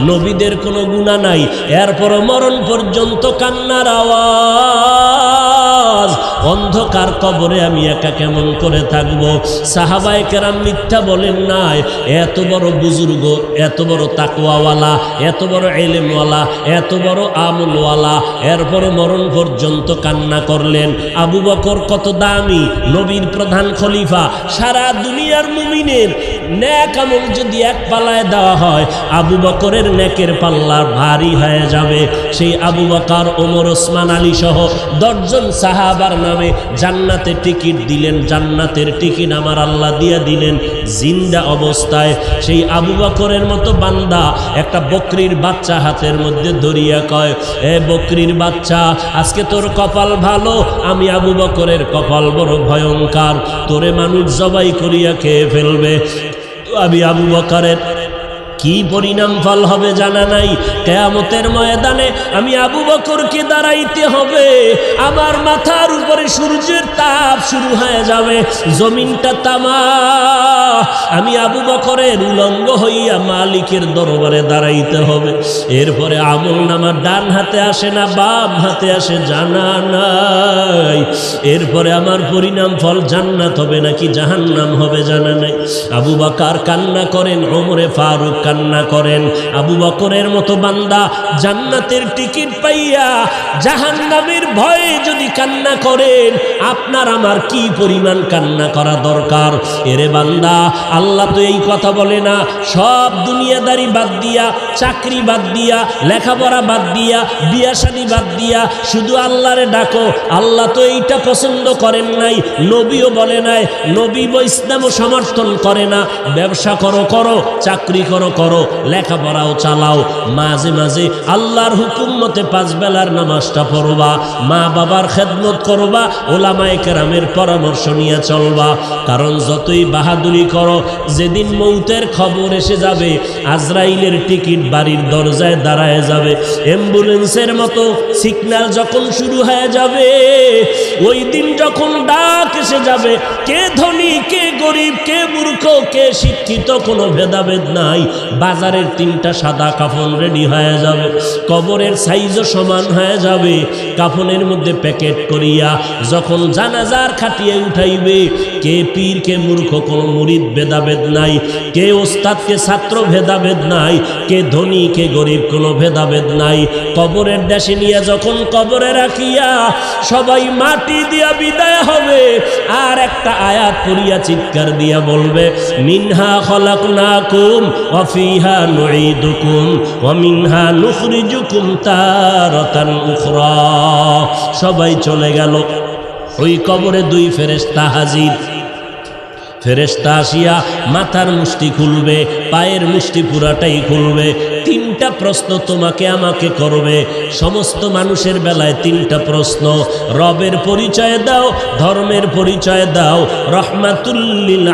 নবীদের কোনো গুনাহ নাই, এরপর মরণ পর্যন্ত কান্নার আওয়াজ। অন্ধকার কবরে আমি একা কেমন করে থাকব? সাহাবায়ে কেরাম মিথ্যা বলেন নাই। এত বড় বুজুর্গ, এত বড় তাকওয়াওয়ালা, এত বড় ইলমওয়ালা, এত বড় আমলওয়ালা, এরপর মরণ পর্যন্ত কান্না করলেন। আবু বকর কত দামি, নবীর প্রধান খলিফা। সারা দুনিয়ার মুমিনের নেক আমল যদি এক পাল্লায় দেওয়া হয়, আবু বকরের নেকের পাল্লা ভারী হয়ে যাবে। সেই আবু বকর, ওমর, ওসমান, আলী সহ 10 জন সাহাবার নামে জান্নাতের টিকিট দিলেন। জান্নাতের টিকিট আমার আল্লাহ দিয়া দিলেন জিন্দা অবস্থায়। সেই আবু বকরের মতো বান্দা একটা বকরির বাচ্চা হাতের মধ্যে ধরিয়া কয়, এ বকরির বাচ্চা, আজকে তোর কপাল ভালো, আমি আবু বকরের কপাল বড় ভয়ঙ্কর, তোরে মানুষ জবাই করিয়া খেয়ে ফেলবে। আমি আবু বকরের কি পরিণাম ফল হবে জানা নাই। কিয়ামতের ময়দানে আমি আবু বকরকে দাঁড়াইতে হবে, আমার মাথার উপরে সূর্যের তাপ শুরু হয়ে যাবে, জমিনটা তামা। আমি আবু বকরের উলঙ্গ হইয়া মালিকের দরবারে দাঁড়াইতে হবে। এরপরে আমল নামা ডান হাতে আসে না বাম হাতে আসে জানা নাই। এরপরে আমার পরিণাম ফল জান্নাত হবে নাকি জাহান্নাম হবে জানা নাই। আবু বকর কান্না করেন, ওমরে ফারুক কান্না করেন। আবু বকরের মতো বান্দা জান্নাতের টিকিট পাইয়া জাহান্নামের ভয়ে যদি কান্না করেন, আপনার আমার কি পরিমাণ কান্না করা দরকার। এরে বান্দা, আল্লাহ তো এই কথা বলে না, সব দুনিয়াদারি বাদ দিয়া, চাকরি বাদ দিয়া, লেখাপড়া বাদ দিয়া, বিয়া শাদী বাদ দিয়া শুধু আল্লাহরে ডাকো। আল্লাহ তো এইটা পছন্দ করেন নাই, নবীও বলে নাই, নবী ইসলামও সমর্থন করে না। ব্যবসা করো করো, চাকরি করো করো, লেখাপড়াও চালাও, মাঝে মাঝে আল্লাহর হুকুম মতে 5 বেলার নামাজটা পড়বা, মা বাবার খেদমত করবা, ওলামায়ে কেরামের পরামর্শ নিয়ে চলবা। কারণ যতই বাহাদুরি করো, যেদিন মৌতের খবর এসে যাবে, আজরাইলের টিকিট বাড়ির দরজায় দাঁড়ায় যাবে। অ্যাম্বুলেন্সের মতো সিগন্যাল যখন শুরু হয়ে যাবে, ওই দিন যখন ডাক এসে যাবে, কে ধনী কে গরিব, কে মূর্খ কে শিক্ষিত কোনো ভেদাভেদ নাই। বাজারের 3টা সাদা কাফন রেডি হয়ে যাবে, কবরের সাইজও সমান হয়ে যাবে। কাফনের মধ্যে প্যাকেট করিয়া যখন জানাজার খাটিয়ে উঠাইবে, কে পীর কে মূর্খ কোনো মুরিদ ভেদাভেদ নাই, কে ওস্তাদ কে ছাত্র ভেদাভেদ নাই, কে ধনী কে গরিব কোনো ভেদাভেদ নাই। কবরের দেশে নিয়ে যখন কবরে রাখিয়া সবাই মাটি দিয়া বিদায় হবে, আর একটা আয়াত পড়িয়া চিৎকার দিয়া বলবে, মিনহা খলাকনাকুম ওয়া ফিহা নুঈদুকুম ওয়া মিনহা নুখরিজুকুম তারাতান উখরা। সবাই চলে গেল। ওই কবরে 2 ফেরেশতা হাজির। ফেরেশতা আসিয়া মাথার মুষ্টি খুলবে, পায়ের মুষ্টি পুরাটাই খুলবে। 3টা প্রশ্ন তোমাকে আমাকে করবে। সমস্ত মানুষের বেলায় 3টা প্রশ্ন। রবের পরিচয় দাও, ধর্মের পরিচয় দাও, রহমাতুল লিল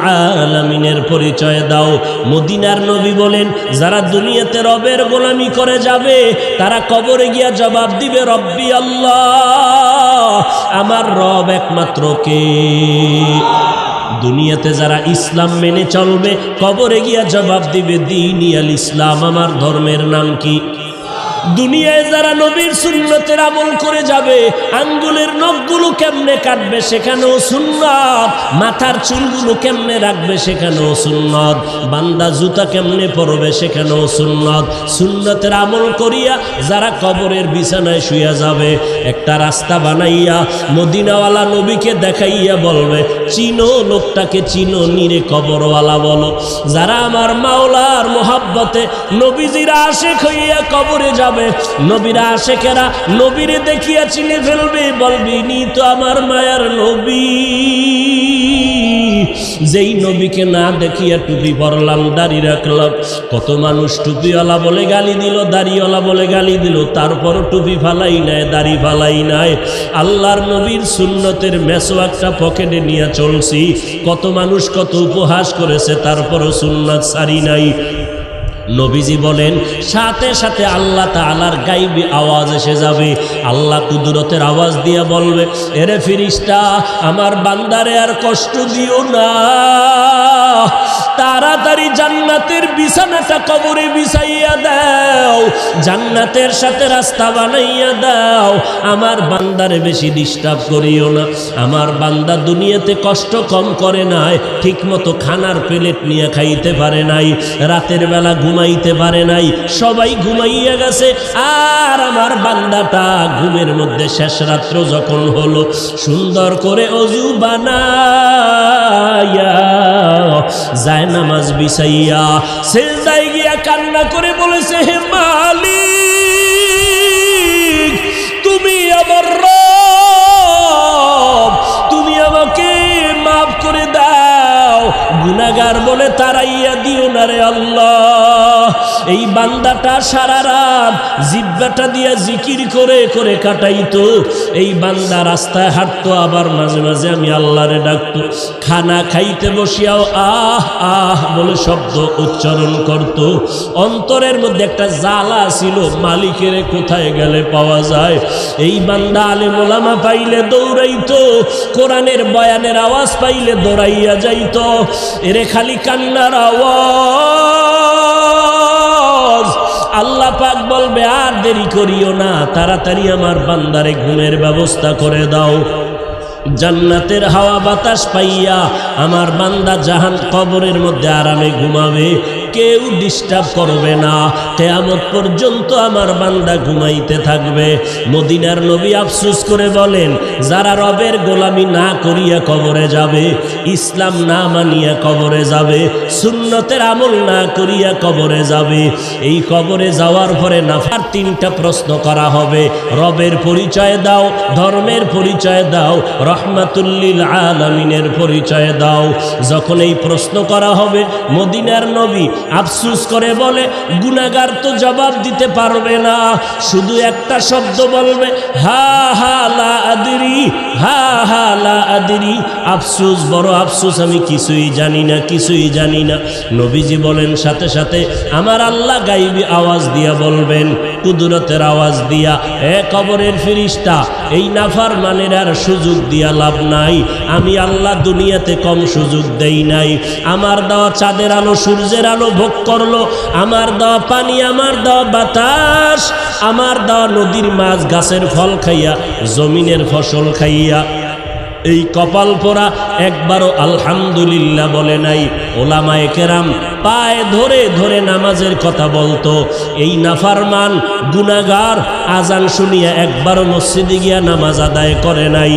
আলামিনের পরিচয় দাও। মদিনার নবী বলেন, যারা দুনিয়াতে রবের গোলামি করে যাবে, তারা কবরে গিয়া জবাব দিবে, রব্বি আল্লাহ, আমার রব একমাত্র কে? দুনিয়াতে যারা ইসলাম মেনে চলবে, কবরে গিয়া জবাব দিবে, দীনিয়াল ইসলাম, আমার ধর্মের নাম কি? দুনিয়ায় যারা নবীর সুন্নতের আমল করে যাবে, আঙ্গুলের নখগুলো কেমনে কাটবে সেখানেও সুন্নত, মাথার চুলগুলো কেমনে রাখবে সেখানেও সুন্নত, বান্দা জুতা কেমনে পরবে সেখানেও সুন্নত। সুন্নতের আমল করিয়া যারা কবরের বিছানায় শুয়ে যাবে, একটা রাস্তা বানাইয়া মদিনাওয়ালা নবীকে দেখাইয়া বলবে, চিনো লোকটাকে, চিনো নিরে কবরওয়ালা বলো। যারা আমার মাওলার মোহাব্বতে নবীজির আশিক হইয়া কবরে যাবে, নবীরা আশেকেরা নবীরে দেখিয়া চিনে ফেলবে, বলবি নি তো আমার মায়ার নবী। যেই নবীকে না দেখিয়া টুপি পরলাম, দাড়ি রাখলাম, কত মানুষ টুপিওয়ালা বলে গালি দিল, দাড়িওয়ালা বলে গালি দিল, তারপরও টুপি ফালাই নাই, দাড়ি ফালাই নাই। আল্লাহর নবীর সুন্নতের মেসওয়াকটা পকেটে নিয়ে চলছি, কত মানুষ কত উপহাস করেছে, তারপরও সুন্নাত সারি নাই। নবীজি বলেন, সাথে সাথে আল্লাহ তাআলার গায়বী আওয়াজ এসে যাবে। আল্লাহ কুদরতের আওয়াজ দিয়া বলবে, এরে ফেরেশতা, আমার বান্দারে আর কষ্ট দিও না, তাড়াতাড়ি জান্নাতের বিছানাটা কবরে বিছাইয়া দাও। জান্নাতের সাথে রাস্তা বানাইয়া দাও। আমার বান্দারে বেশি ডিস্টার্ব করিও না। আমার বান্দা দুনিয়াতে কষ্ট কম করে নাই, ঠিক মতো খানার প্লেট নিয়ে খাইতে পারে নাই, রাতের বেলা ঘুমাইতে পারে নাই, সবাই ঘুমাইয়া গেছে। আর আমার বান্দাটা ঘুমের মধ্যে শেষ রাত্র যখন হলো, সুন্দর করে অজু বানাইয়া যায় নামাজ বিছাইয়া সিজদায় গিয়া কান্না করে বলেছে, হে মালিক, তুমি আমার রব, তুমি আমাকে মাফ করে দাও, গুনাহগার বলে তাড়াইয়া দিও না রে আল্লাহ। এই বান্দাটা সারা রাত জিহ্বাটা দিয়া জিকির করে করে কাটাইতো। এই বান্দা রাস্তায় হাঁটতো, আবার মাঝে মাঝে আমি আল্লাহরে ডাকতো। খানা খাইতে বসিয়াও আহ আহ বলে শব্দ উচ্চারণ করত। অন্তরের মধ্যে একটা জ্বালা ছিল, মালিকের কোথায় গেলে পাওয়া যায়। এই বান্দা আলেম ওলামা পাইলে দৌড়াইতো, কোরআনের বয়ানের আওয়াজ পাইলে দৌড়াইয়া যাইত। এরে খালি কান্নার আওয়াজ। আল্লাহ পাক বলবে, আর দেরি করিও না, তাড়াতাড়ি আমার বান্দারে ঘুমের ব্যবস্থা করে দাও। জান্নাতের হাওয়া বাতাস পাইয়া আমার বান্দা জাহান কবরের মধ্যে আরামে ঘুমাবে, কেউ ডিস্টার্ব করবে না। কিয়ামত পর্যন্ত আমার বান্দা ঘুমাইতে থাকবে। মদিনার নবী আফসোস করে বলেন, যারা রবের গোলামি না করিয়া কবরে যাবে, ইসলাম না মানিয়া কবরে যাবে, সুন্নতের আমল না করিয়া কবরে যাবে, এই কবরে যাওয়ার পরে নাফার তিনটা প্রশ্ন করা হবে। রবের পরিচয় দাও, ধর্মের পরিচয় দাও, রহমাতুল্লিল আলামিনের পরিচয় দাও। যখন এই প্রশ্ন করা হবে, মদিনার নবী আফসোস করে বলে, গুনাহগার তো জবাব দিতে পারবে না, শুধু একটা শব্দ বলবে, হা হা লা আদরি, হা হা লা আদরি। আফসোস, বড় আফসোস, আমি কিছুই জানি না, কিছুই জানি না। নবীজি বলেন, সাথে সাথে আমার আল্লাহ গাইবি আওয়াজ দিয়া বলবেন, কুদরতের আওয়াজ দিয়া, এ কবরের ফেরেশতা, এই নাফরমানের আর সুযোগ দিয়া লাভ নাই। আমি আল্লাহ দুনিয়াতে কম সুযোগ দেই নাই। আমার দেওয়া চাঁদের আলো, সূর্যের আলো ভোগ করলো, আমার দেওয়া পানি, আমার দেওয়া বাতাস, আমার দেওয়া নদীর মাছ, গাছের ফল খাইয়া, জমিনের ফসল খাইয়া, এই কপাল পোড়া একবারও আলহামদুলিল্লাহ বলে নাই। ওলামায়ে কেরাম পায়ে ধরে ধরে নামাজের কথা বলতো। এই নাফরমান গুনাহগার আজান শুনিয়া একবারও মসজিদে গিয়া নামাজ আদায় করে নাই।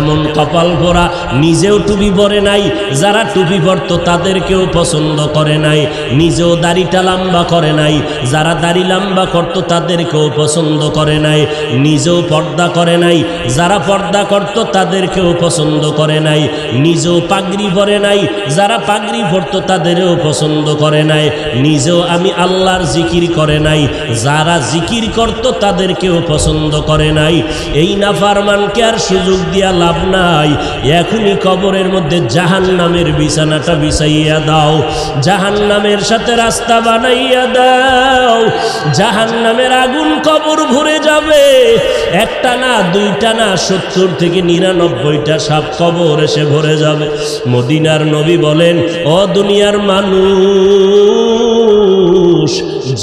এমন কপাল পোড়া, নিজেও টুপি পরে নাই, যারা টুপি পরতো তাদেরকেও পছন্দ করে নাই, নিজেও দাড়িটা লম্বা করে নাই, যারা দাড়ি লম্বা করতো তাদেরকেও পছন্দ করে নাই, নিজেও পর্দা করে নাই, যারা পর্দা করতো তাদেরকেও পছন্দ করে নাই, নিজেও পাগড়ি পরে নাই, যারা পাগড়ি পরতো তাদেরও পছন্দ করে নাই, নিজেও আমি আল্লাহর জিকির করে নাই, যারা জিকির করতো তাদেরকেও পছন্দ করে নাই। এই নাফরমানকে আর সুযোগ দিয়া লাভ নাই। এখনই কবরের মধ্যে জাহান্নামের বিছানাটা বিছাইয়া দাও, জাহান্নামের সাথে রাস্তা বানাইয়া দাও। জাহান্নামের আগুন কবর ভরে যাবে, একটা না, দুইটা না, 70 থেকে 99টা সাপ কবর এসে ভরে যাবে। মদিনার নবী বলেন, ও দুনিয়ার মানুষ,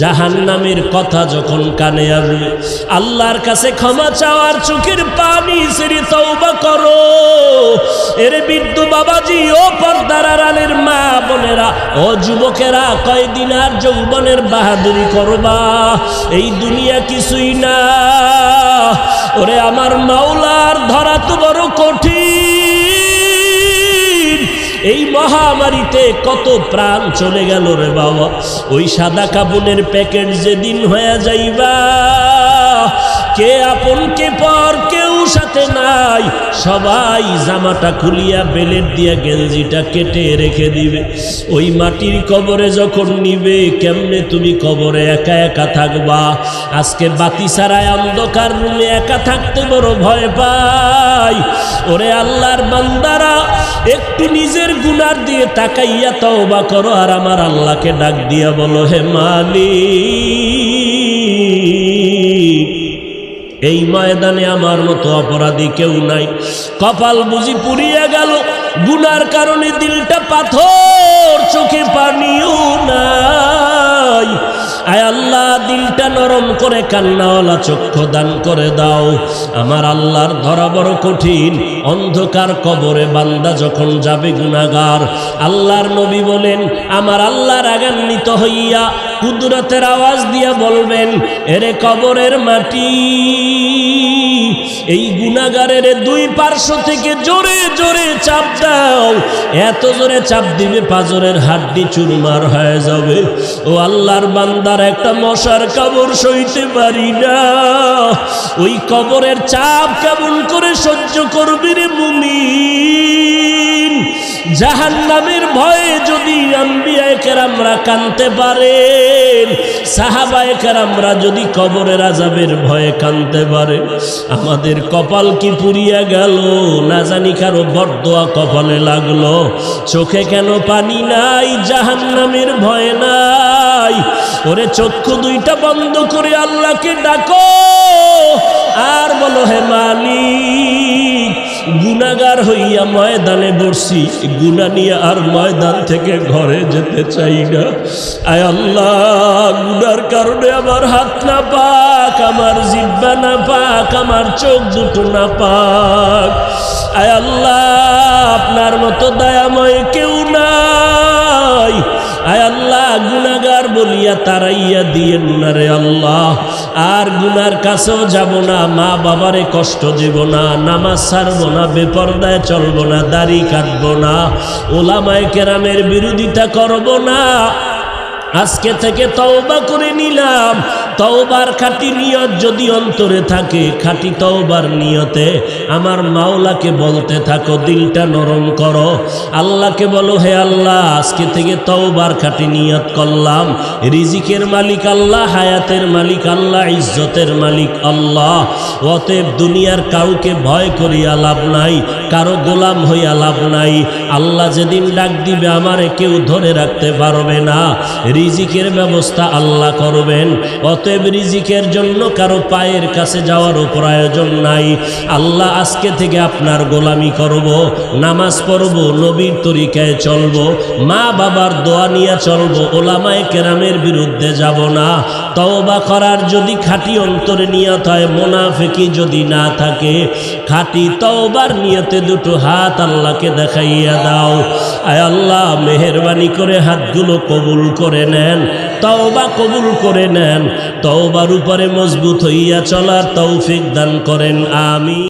জাহান্নামের কথা যখন কানে আসবে, আল্লাহর কাছে ক্ষমা চাওয়ার চোখের পানি ছেড়ে তওবা করো। এর বৃদ্ধ বাবাজি, ও পর্দার আড়ালের মা বোনেরা, ও যুবকেরা, কয়দিন আর যৌবনের বাহাদুরি করবা? এই দুনিয়া কিছুই না। ওরে আমার মাওলার ধরা তো বড় কঠিন। এই মহামারীতে কত প্রাণ চলে গেল রে বাবা। ওই সাদা কাপড়ের প্যাকেট যেদিন হয়ে যাইবা, কে আপন কে পর কেউ সাথে নাই, সবাই জামাটা খুলিয়া বেলেট দিয়া গেঞ্জিটা কেটে রেখে দিবে। ওই মাটির কবরে যখন নিবে, কেমনে তুমি কবরে একা একা থাকবা? আজকে বাতি ছাড়ায় অন্ধকার রুমে একা থাকতে বড় ভয় পাই। ওরে আল্লাহর বান্দারা, একটু নিজের গুনার দিয়ে তাকাইয়া তওবা করো, আর আমার আল্লাহকে ডাক দিয়া বলো, হে মালিক, এই ময়দানে আমার মতো অপরাধী কেউ নাই। কপাল বুঝি পুড়িয়া গেল, গুনার কারণে দিলটা পাথর, চোখে পানিও নাই। আয় আল্লাহ দিলটা নরম করে কান্নাওয়ালা চক্ষু দান করে দাও। আমার আল্লাহর ধরা বড় কঠিন, অন্ধকার কবরে বান্দা যখন যাবে গুনাহগার, আল্লাহর নবী বলেন আমার আল্লাহ রাগান্বিত হইয়া কুদরতের আওয়াজ দিয়া বলবেন, এরে কবরের মাটি, এই গুনাহগারের দুই পার্শ্ব থেকে জোরে জোরে চাপ দাও। এত জোরে চাপ দিবে পাঁজরের হাড্ডি চুরমার হয়ে যাবে। ও আল্লাহর বান্দার একটা মশার কবর সইতে পারি না, ওই কবরের চাপ কেমন করে সহ্য করবি রে মুমিন? জাহান্নামের ভয়ে যদি আম্বিয়ায়ে কেরামরা কাঁদতে পারেন, সাহাবায়ে কেরামরা যদি কবরের আযাবের ভয়ে কাঁদতে পারে, আমাদের কপাল কি পুড়িয়া গেল? না জানি কারো বরদোয়া কপালে লাগলো। চোখে কেন পানি নাই? জাহান্নামের ভয় নাই। ওরে চক্ষু দুইটা বন্ধ করে আল্লাহকে ডাকো আর বলো, হে মালিক, গুনাহগার হইয়া ময়দানে বসছি, গুনাহ নিয়ে আর ময়দান থেকে ঘরে যেতে চাই না। আয় আল্লাহ, গুনার কারণে আমার হাত না পাক, আমার জিহ্বা না পাক, আমার চোখ দুটো না পাক। আয় আল্লাহ, আপনার মতো দয়াময় কেউ নাই। আয় আল্লাহ, গুনাহগার বলিয়া তারাইয়া দিয়েন না রে আল্লাহ। আর গুনার কাছেও যাব না, মা বাবারে কষ্ট দেব না, নামাজ ছাড়ব না, বেপরদায় চলব না, দাড়ি কাটব না, ওলামায়ে কেরামের বিরোধিতা করব না। আজকে থেকে তওবা করে নিলাম। তওবার খাঁটি নিয়ত যদি অন্তরে থাকে, খাঁটি তওবার নিয়তে আমার মাওলাকে বলতে থাকো, দিলটা নরম করো, আল্লাহকে বলো, হে আল্লাহ, আজকে থেকে তওবার খাঁটি নিয়ত করলাম। রিজিকের মালিক আল্লাহ, হায়াতের মালিক আল্লাহ, ইজ্জতের মালিক আল্লাহ। অতএব দুনিয়ার কাউকে ভয় করিয়া লাভ নাই, কারো গোলাম হইয়া লাভ নাই। আল্লাহ যেদিন ডাক দিবে আমারে কেউ ধরে রাখতে পারবে না। রিজিকের ব্যবস্থা আল্লাহ করবেন। অতএব রিজিকের জন্য কারো পায়ের কাছে যাওয়ারও প্রয়োজন নাই। আল্লাহ আজকে থেকে আপনার গোলামি করব, নামাজ পড়ব, নবীর তরিকায় চলব, মা বাবার দোয়া নিয়ে চলব, ওলামায়ে কেরামের বিরুদ্ধে যাব না। তওবা করার যদি খাঁটি অন্তরে নিয়ত হয়, মুনাফিকি যদি না থাকে, খাঁটি তওবার নিয়তে দুটো হাত আল্লাহকে দেখাইয়া দাও। আয় আল্লাহ, মেহেরবানি করে হাতগুলো কবুল করে নেন, তওবা কবুল করে নেন, তওবার উপরে মজবুত হইয়া চলার তৌফিক দান করেন। আমিন।